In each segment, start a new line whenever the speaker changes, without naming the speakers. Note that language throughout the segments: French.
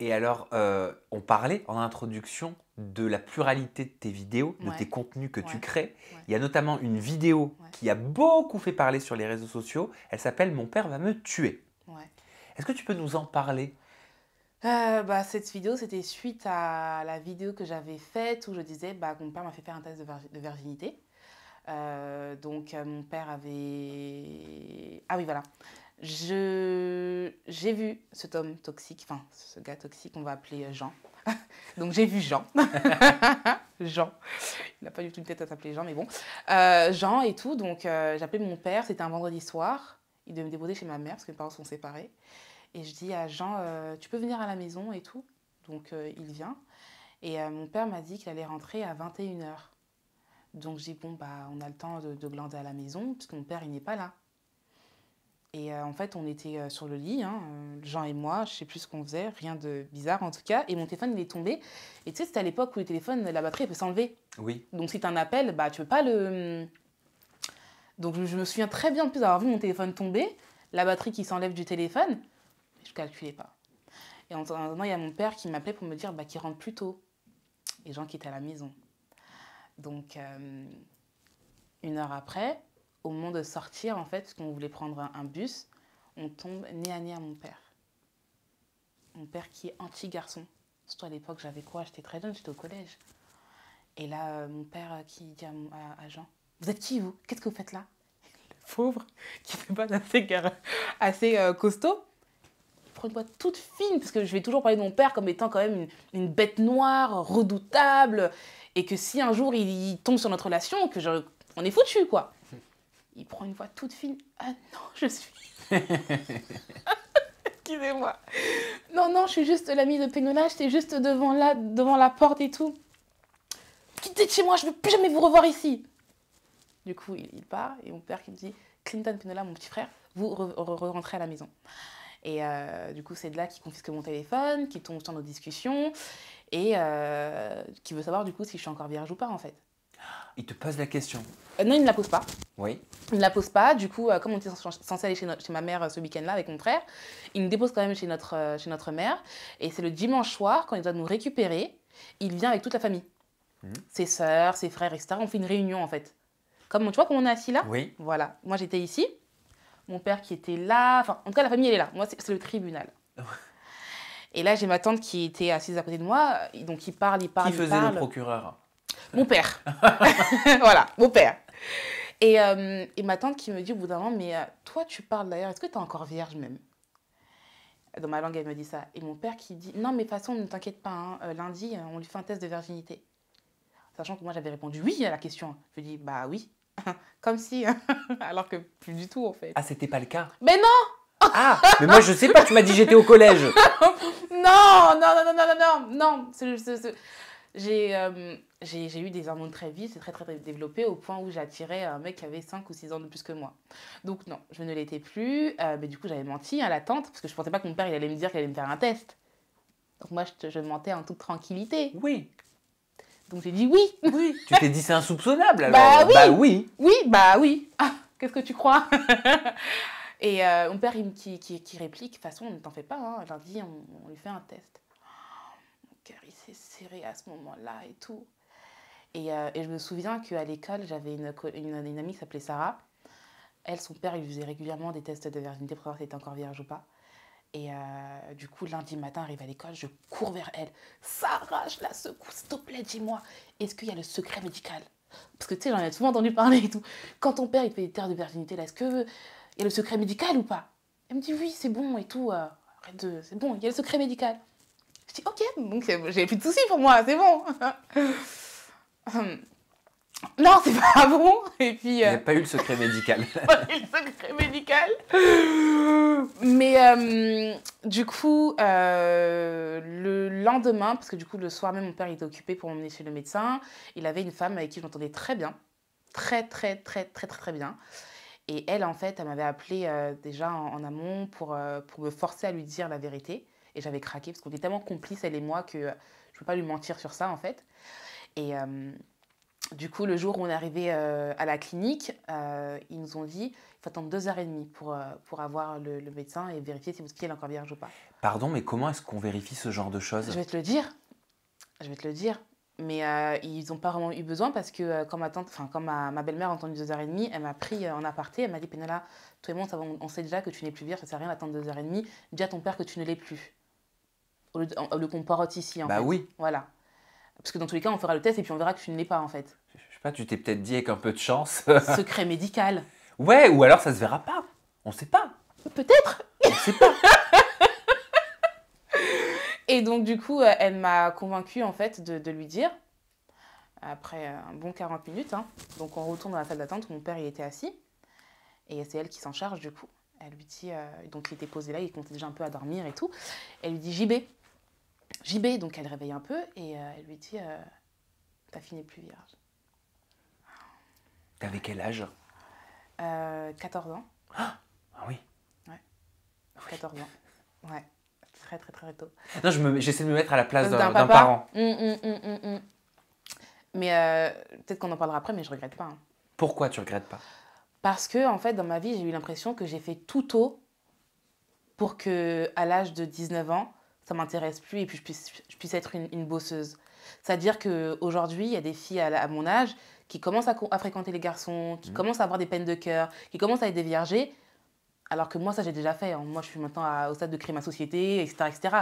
Et alors, on parlait en introduction de la pluralité de tes vidéos, de tes
Ouais,
contenus que tu
ouais,
crées.
ouais,
Il y a notamment une vidéo
ouais,
qui a beaucoup fait parler sur les réseaux sociaux. Elle s'appelle Mon père va me tuer.
ouais.
Est-ce que tu peux nous en parler?
Cette vidéo, c'était suite à la vidéo que j'avais faite où je disais que mon père m'a fait faire un test de virginité. Mon père avait... Ah oui, voilà. J'ai vu cet homme toxique, enfin ce gars toxique, on va appeler Jean. Donc j'ai vu Jean. Jean. Il n'a pas du tout une tête à s'appeler Jean, mais bon. Jean et tout, j'ai appelé mon père, c'était un vendredi soir. Il devait me déposer chez ma mère parce que mes parents sont séparés. Et je dis à Jean, tu peux venir à la maison et tout. Il vient. Et mon père m'a dit qu'il allait rentrer à 21h. Donc je dis, bon, on a le temps de glander à la maison, parce que mon père, il n'est pas là. Et en fait, on était sur le lit, hein, Jean et moi, je sais plus ce qu'on faisait, rien de bizarre en tout cas. Et mon téléphone, il est tombé. Et tu sais, c'était à l'époque où le téléphone, la batterie, elle peut s'enlever.
Oui.
Donc si tu as un appel, tu peux pas le... Donc je me souviens très bien en plus d'avoir vu mon téléphone tomber, la batterie qui s'enlève du téléphone, je ne calculais pas. Et en attendant, il y a mon père qui m'appelait pour me dire qu'il rentre plus tôt. Et Jean qui était à la maison. Donc, 1 heure après, au moment de sortir, en fait, parce qu'on voulait prendre un bus, on tombe nez à nez à mon père. Mon père qui est anti-garçon. Surtout à l'époque, j'avais quoi? J'étais très jeune, j'étais au collège. Et là, mon père qui dit à Jean, vous êtes qui, vous? Qu'est-ce que vous faites là? Le pauvre, qui fait pas assez costaud, prend une voix toute fine, parce que je vais toujours parler de mon père comme étant quand même une bête noire, redoutable, et que si un jour il tombe sur notre relation, on est foutu, quoi. Il prend une voix toute fine. Ah non, je suis... Excusez-moi. Non, non, je suis juste l'amie de Pénola, j'étais juste devant la porte et tout. Quittez de chez moi, je ne veux plus jamais vous revoir ici. Du coup, il part, et mon père qui me dit, Clinton Pénola, mon petit frère, vous rentrez à la maison. Et du coup, c'est de là qu'il confisque mon téléphone, qu'il tombe sur nos discussions et qui veut savoir du coup si je suis encore vierge ou pas en fait.
Il te pose la question.
Non, il ne me la pose pas.
Oui.
Il ne me la pose pas. Du coup, comme on était censé aller chez ma mère ce week-end-là avec mon frère, il me dépose quand même chez notre mère. Et c'est le dimanche soir, quand il doit nous récupérer, il vient avec toute la famille. Ses sœurs, ses frères, etc. On fait une réunion en fait. Comme, tu vois, comme on est assis là.
Oui.
Voilà. Moi, j'étais ici. Mon père qui était là. Enfin, en tout cas, la famille, elle est là. Moi, c'est le tribunal. Et là, j'ai ma tante qui était assise à côté de moi. Donc, il parle.
Qui faisait le procureur?
Mon père. Voilà, mon père. Et ma tante qui me dit au bout d'un moment, mais toi, tu parles d'ailleurs, est-ce que tu es encore vierge même? Dans ma langue, elle me dit ça. Et mon père qui dit, non, mais de toute façon, ne t'inquiète pas, hein, lundi, on lui fait un test de virginité. Sachant que moi, j'avais répondu oui à la question. Je lui dis, bah oui. Comme si, alors que plus du tout, en fait.
Ah, c'était pas le cas?
Mais non!
Ah, mais moi, je sais pas, tu m'as dit j'étais au collège.
Non, non, non, non, non, non, non, non. J'ai eu des hormones très vite, c'est très, très, très développé au point où j'attirais un mec qui avait 5 ou 6 ans de plus que moi. Donc non, je ne l'étais plus. Mais du coup, j'avais menti à la tante parce que je pensais pas que mon père il allait me dire qu'il allait me faire un test. Donc moi, je mentais en toute tranquillité.
Oui.
Donc j'ai dit oui.
Oui. Tu t'es dit c'est insoupçonnable alors?
Bah oui.
Bah oui.
Oui, bah oui. Ah, qu'est-ce que tu crois? Et mon père qui réplique, de toute façon, ne t'en fais pas, hein. Lundi, on lui fait un test. Mon cœur, il s'est serré à ce moment-là et tout. Et je me souviens qu'à l'école, j'avais une amie qui s'appelait Sarah. Elle, son père, il faisait régulièrement des tests de virginité pour savoir si elle était encore vierge ou pas. Et du coup, lundi matin, arrive à l'école, je cours vers elle. Sarah, je la secoue, s'il te plaît, dis-moi, est-ce qu'il y a le secret médical? Parce que tu sais, j'en ai souvent entendu parler et tout. Quand ton père, il fait des tests de virginité, là, est-ce qu'il y a le secret médical ou pas? Elle me dit oui, c'est bon et tout. C'est bon, il y a le secret médical. Je dis ok, donc j'ai plus de soucis pour moi, c'est bon. Non, c'est pas bon. Et puis,
Il n'y a pas eu le secret médical.
pas eu le secret médical. Mais du coup, le lendemain, parce que du coup, le soir même, mon père était occupé pour m'emmener chez le médecin. Il avait une femme avec qui je m'entendais très bien. Très, très, très, très, très, très bien. Et elle, en fait, elle m'avait appelé déjà en amont pour me forcer à lui dire la vérité. Et j'avais craqué parce qu'on était tellement complices, elle et moi, que je ne peux pas lui mentir sur ça, en fait. Et Du coup, le jour où on est arrivé à la clinique, ils nous ont dit il faut attendre 2h30 pour avoir le médecin et vérifier si votre fille est encore vierge ou pas.
Pardon, mais comment est-ce qu'on vérifie ce genre de choses?
Je vais te le dire. Je vais te le dire. Mais ils n'ont pas vraiment eu besoin parce que quand ma belle-mère a entendu 2h30, elle m'a pris en aparté, elle m'a dit Pénéla, toi et moi, on sait déjà que tu n'es plus vierge, ça sert à rien d'attendre 2h30, dis à ton père que tu ne l'es plus. Au lieu qu'on parote ici, en fait.
Bah oui.
Voilà. Parce que dans tous les cas, on fera le test et puis on verra que tu ne l'es pas, en fait.
Je sais pas, tu t'es peut-être dit avec un peu de chance.
Secret médical.
Ouais, ou alors ça se verra pas. On sait pas.
Peut-être.
On sait pas.
Et donc, du coup, elle m'a convaincue, en fait, de lui dire, après un bon 40 minutes, hein, donc on retourne dans la salle d'attente où mon père il était assis, et c'est elle qui s'en charge, du coup. Elle lui dit, donc il était posé là, il comptait déjà un peu à dormir et tout. Elle lui dit, JB. JB, donc elle réveille un peu, et elle lui dit, ta fille n'est plus vierge.
T'avais quel âge?
14 ans.
Ah oui.
Ouais. 14 ans. Ouais. Très, très, très tôt.
Non, j'essaie de me mettre à la place
D'un
d'un
papa.
parent.
Mais peut-être qu'on en parlera après, mais je regrette pas. Hein.
Pourquoi tu regrettes pas?
Parce que, en fait, dans ma vie, j'ai eu l'impression que j'ai fait tout tôt pour que, à l'âge de 19 ans, ça m'intéresse plus et puis je puisse être une bosseuse. C'est-à-dire qu'aujourd'hui, il y a des filles à mon âge qui commencent à fréquenter les garçons, qui commencent à avoir des peines de cœur, qui commencent à être déviergées, alors que moi, ça, j'ai déjà fait. Hein. Moi, je suis maintenant au stade de créer ma société, etc., etc.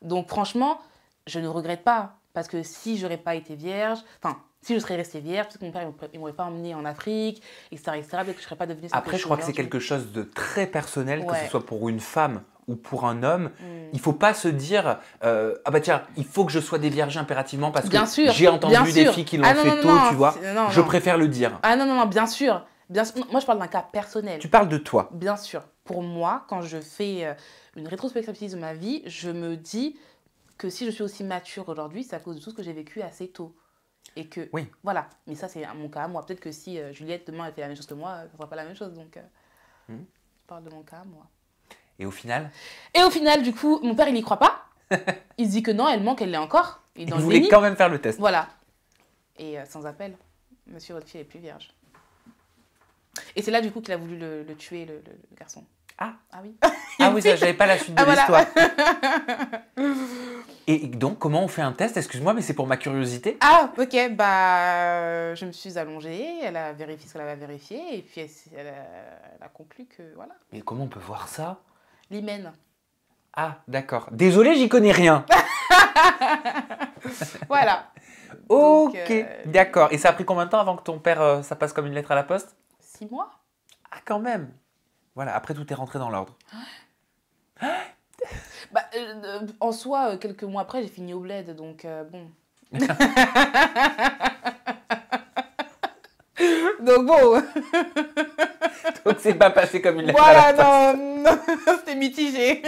Donc, franchement, je ne regrette pas. Parce que si je n'aurais pas été vierge, enfin, si je serais restée vierge, peut-être que mon père ne m'aurait pas emmenée en Afrique, etc., etc., peut-être que je ne serais pas devenue...
Après, je crois que c'est quelque chose de très personnel, que
Ouais.
ce soit pour une femme ou pour un homme. Il ne faut pas se dire ah bah tiens, il faut que je sois déviergée impérativement parce
Bien
que
sûr,
j'ai entendu
bien
des
sûr.
filles qui l'ont
Ah non,
fait
non,
tôt,
non,
tu vois.
non,
Je
non.
préfère le dire.
Ah non, non, non, bien sûr. Bien sûr. Moi, je parle d'un cas personnel.
Tu parles de toi.
Bien sûr. Pour moi, quand je fais une rétrospective de ma vie, je me dis que si je suis aussi mature aujourd'hui, c'est à cause de tout ce que j'ai vécu assez tôt. Et que,
Oui.
voilà. Mais ça, c'est mon cas à moi. Peut-être que si Juliette, demain, elle fait la même chose que moi, ça ne sera pas la même chose. Donc, je parle de mon cas à moi.
Et au final,
Et au final, du coup, mon père, il n'y croit pas. Il se dit que non, elle manque, elle l'est encore. Il est
il
dans le
voulait
déni.
quand même faire le test.
Voilà. Et sans appel, monsieur, votre fille est plus vierge. Et c'est là, du coup, qu'il a voulu le tuer, le garçon.
Ah.
Ah oui.
Ah oui, ça, j'avais pas la suite de
voilà.
l'histoire. Et donc, comment on fait un test? Excuse-moi, mais c'est pour ma curiosité.
Ah, ok, bah, je me suis allongée, elle a vérifié ce qu'elle avait à vérifier, et puis elle a conclu que, voilà,
Mais comment on peut voir ça?
l'hymen.
Ah, d'accord. Désolé, j'y connais rien.
Voilà.
Ok,
Donc,
d'accord. Et ça a pris combien de temps avant que ton père, ça passe comme une lettre à la poste?
6 mois.
Ah, quand même. Voilà, après tout est rentré dans l'ordre.
Bah, en soi, quelques mois après, j'ai fini au bled, donc bon. Donc bon.
Donc c'est pas passé comme une lettre à
Voilà,
la poste.
non, c'était mitigé.